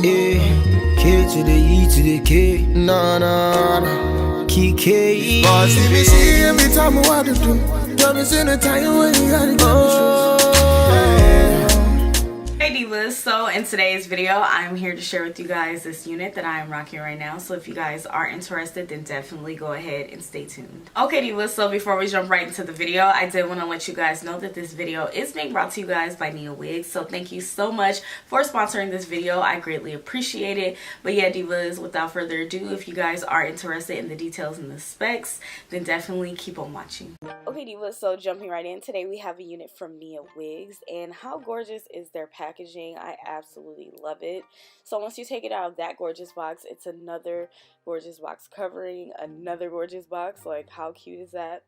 K to the E to the K. Nah, nah, nah. KINKY. Boss, if you see every time I want to do, promise in a time when you gotta Hey divas, so in today's video I'm here to share with you guys this unit that I am rocking right now. So if you guys are interested, then definitely go ahead and stay tuned. Okay divas, so before we jump right into the video, I did want to let you guys know that this video is being brought to you guys by Nia Wigs. So thank you so much for sponsoring this video. I greatly appreciate it. But yeah divas, without further ado, if you guys are interested in the details and the specs, then definitely keep on watching. Okay divas, so jumping right in, today we have a unit from Nia Wigs, and how gorgeous is their packaging. I absolutely love it. So once you take it out of that gorgeous box, it's another gorgeous box covering another gorgeous box. Like, how cute is that?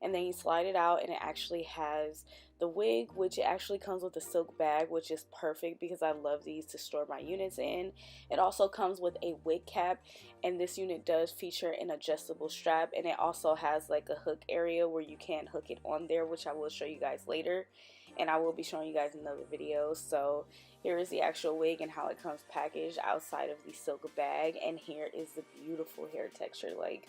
And then you slide it out and it actually has the wig, which it actually comes with a silk bag, which is perfect because I love these to store my units in. It also comes with a wig cap, and this unit does feature an adjustable strap, and it also has like a hook area where you can hook it on there, which I will show you guys later, and I will be showing you guys in another video. So here is the actual wig and how it comes packaged outside of the silk bag, and here is the beautiful hair texture. Like,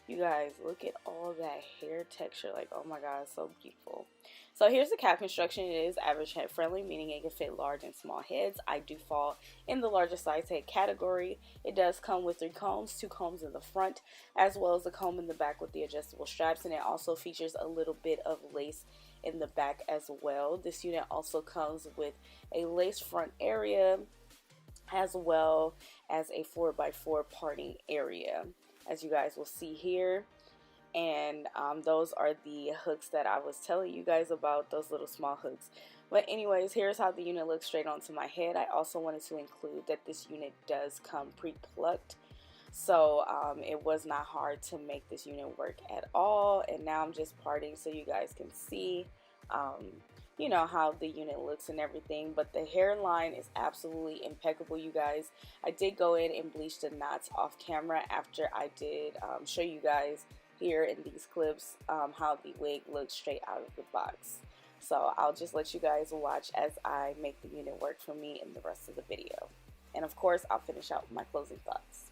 you guys, look at all that hair texture. Like, oh my god, so beautiful. So here's the cap construction. It is average head friendly, meaning it can fit large and small heads. I do fall in the larger size head category. It does come with 3 combs, 2 combs in the front, as well as a comb in the back with the adjustable straps, and it also features a little bit of lace in the back as well. This unit also comes with a lace front area as well as a 4x4 parting area, as you guys will see here. And those are the hooks that I was telling you guys about, those little small hooks. But anyways, here's how the unit looks straight onto my head. I also wanted to include that this unit does come pre-plucked, so it was not hard to make this unit work at all. And now I'm just parting so you guys can see you know, how the unit looks and everything. But the hairline is absolutely impeccable, you guys. I did go in and bleach the knots off camera after I did show you guys here in these clips how the wig looks straight out of the box. So I'll just let you guys watch as I make the unit work for me in the rest of the video. And of course, I'll finish out with my closing thoughts.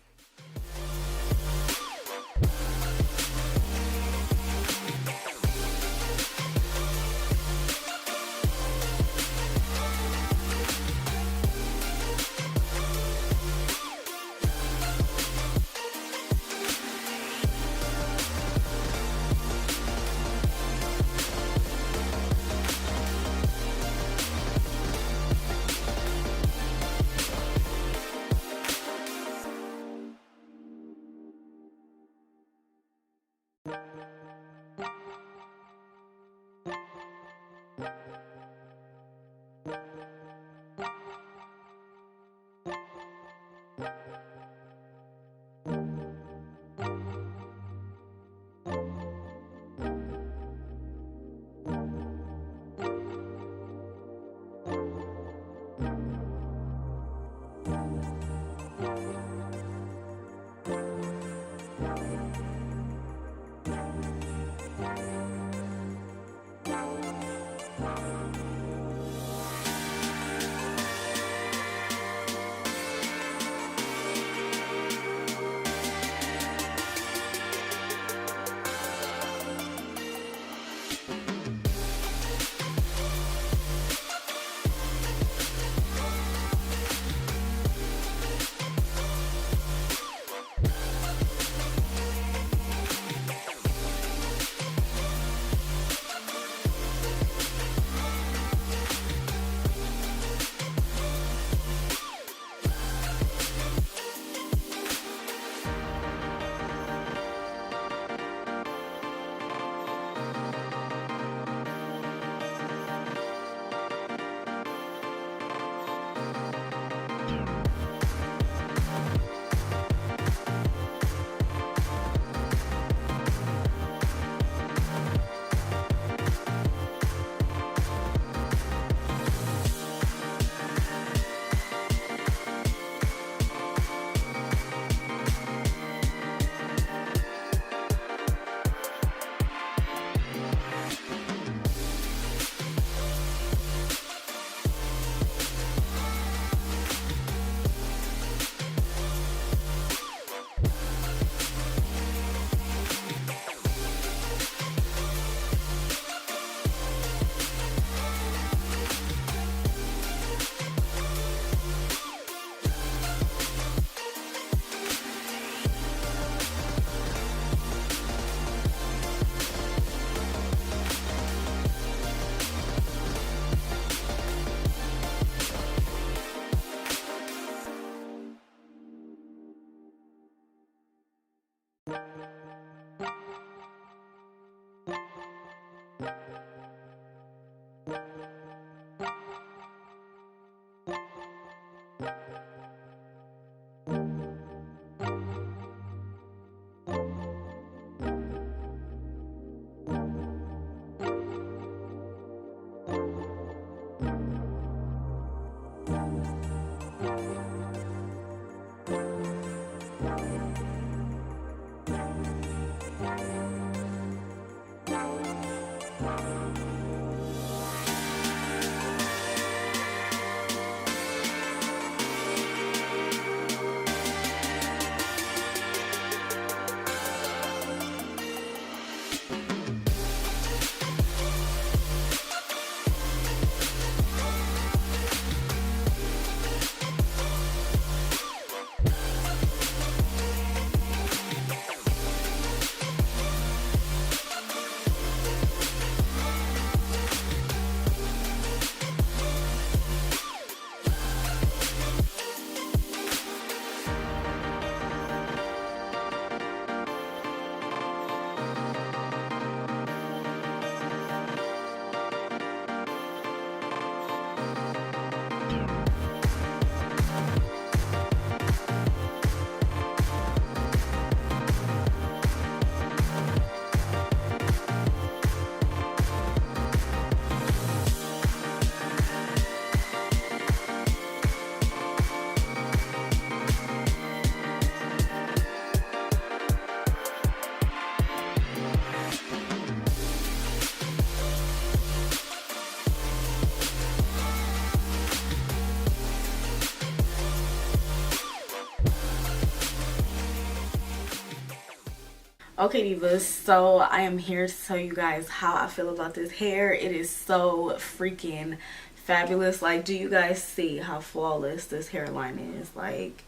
Okay divas, so I am here to tell you guys how I feel about this hair. It is so freaking fabulous. Like, do you guys see how flawless this hairline is? Like,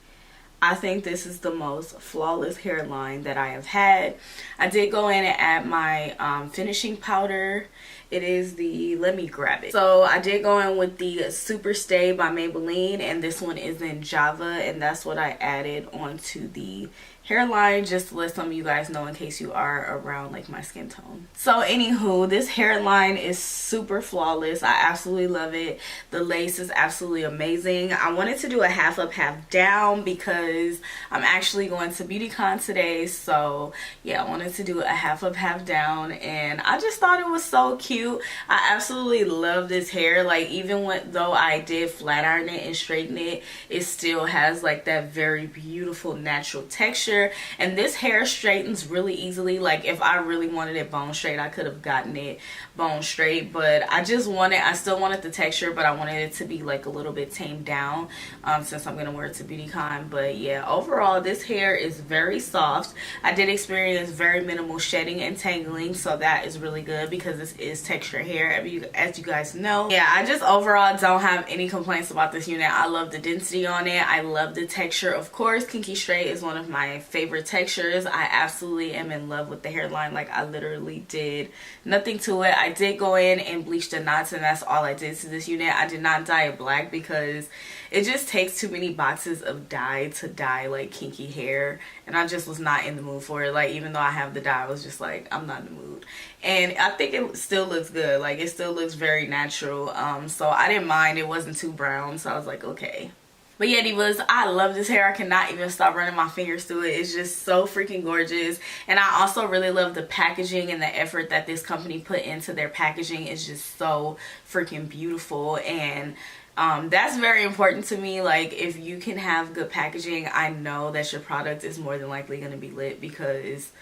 I think this is the most flawless hairline that I have had. I did go in and add my finishing powder. It is the, let me grab it. So I did go in with the Super Stay by Maybelline, and this one is in Java, and that's what I added onto the hairline, just to let some of you guys know in case you are around like my skin tone. So anywho, this hairline is super flawless. I absolutely love it. The lace is absolutely amazing. I wanted to do a half up, half down because I'm actually going to BeautyCon today. So yeah, I wanted to do a half up, half down, and I just thought it was so cute. I absolutely love this hair. Like, even though I did flat iron it and straighten it, it still has like that very beautiful natural texture. And this hair straightens really easily. Like, if I really wanted it bone straight, I could have gotten it bone straight, but I still wanted the texture, but I wanted it to be like a little bit tamed down since I'm gonna wear it to BeautyCon. But yeah, overall this hair is very soft. I did experience very minimal shedding and tangling, so that is really good because this is texture hair, as you guys know. Yeah, I just overall don't have any complaints about this unit. I love the density on it. I love the texture. Of course, Kinky Straight is one of my favorite textures. I absolutely am in love with the hairline. Like, I literally did nothing to it. I did go in and bleach the knots, and that's all I did to this unit. I did not dye it black because it just takes too many boxes of dye to dye like kinky hair, and I just was not in the mood for it. Like, even though I have the dye, I was just like, I'm not in the mood. And I think it still looks good. Like, it still looks very natural. So I didn't mind. It wasn't too brown, so I was like, okay. But yeah, divas, I love this hair. I cannot even stop running my fingers through it. It's just so freaking gorgeous. And I also really love the packaging and the effort that this company put into their packaging. It's just so freaking beautiful. And that's very important to me. Like, if you can have good packaging, I know that your product is more than likely going to be lit, because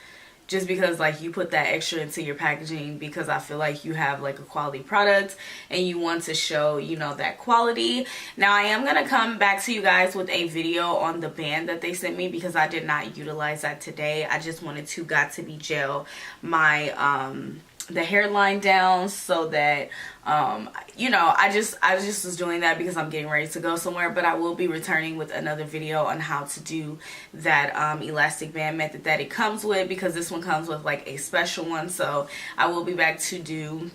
like, you put that extra into your packaging because I feel like you have like a quality product and you want to show, you know, that quality. Now, I am going to come back to you guys with a video on the band that they sent me because I did not utilize that today. I just wanted to Got2b gel my the hairline down so that you know, I just was doing that because I'm getting ready to go somewhere. But I will be returning with another video on how to do that elastic band method that it comes with, because this one comes with like a special one. So I will be back to do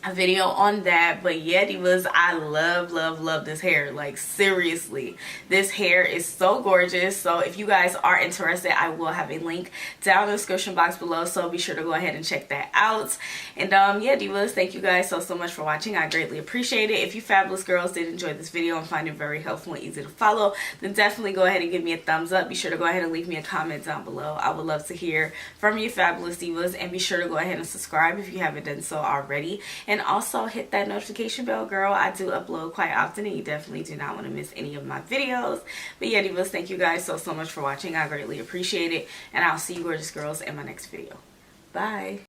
a video on that. But yeah, divas, I love this hair. Like, seriously, this hair is so gorgeous. So if you guys are interested, I will have a link down in the description box below, so be sure to go ahead and check that out. And yeah, divas, thank you guys so much for watching. I greatly appreciate it. If you fabulous girls did enjoy this video and find it very helpful and easy to follow, then definitely go ahead and give me a thumbs up. Be sure to go ahead and leave me a comment down below. I would love to hear from you fabulous divas. And be sure to go ahead and subscribe if you haven't done so already. And also hit that notification bell, girl. I do upload quite often, and you definitely do not want to miss any of my videos. But yeah, divas, thank you guys so much for watching. I greatly appreciate it, and I'll see you gorgeous girls in my next video. Bye.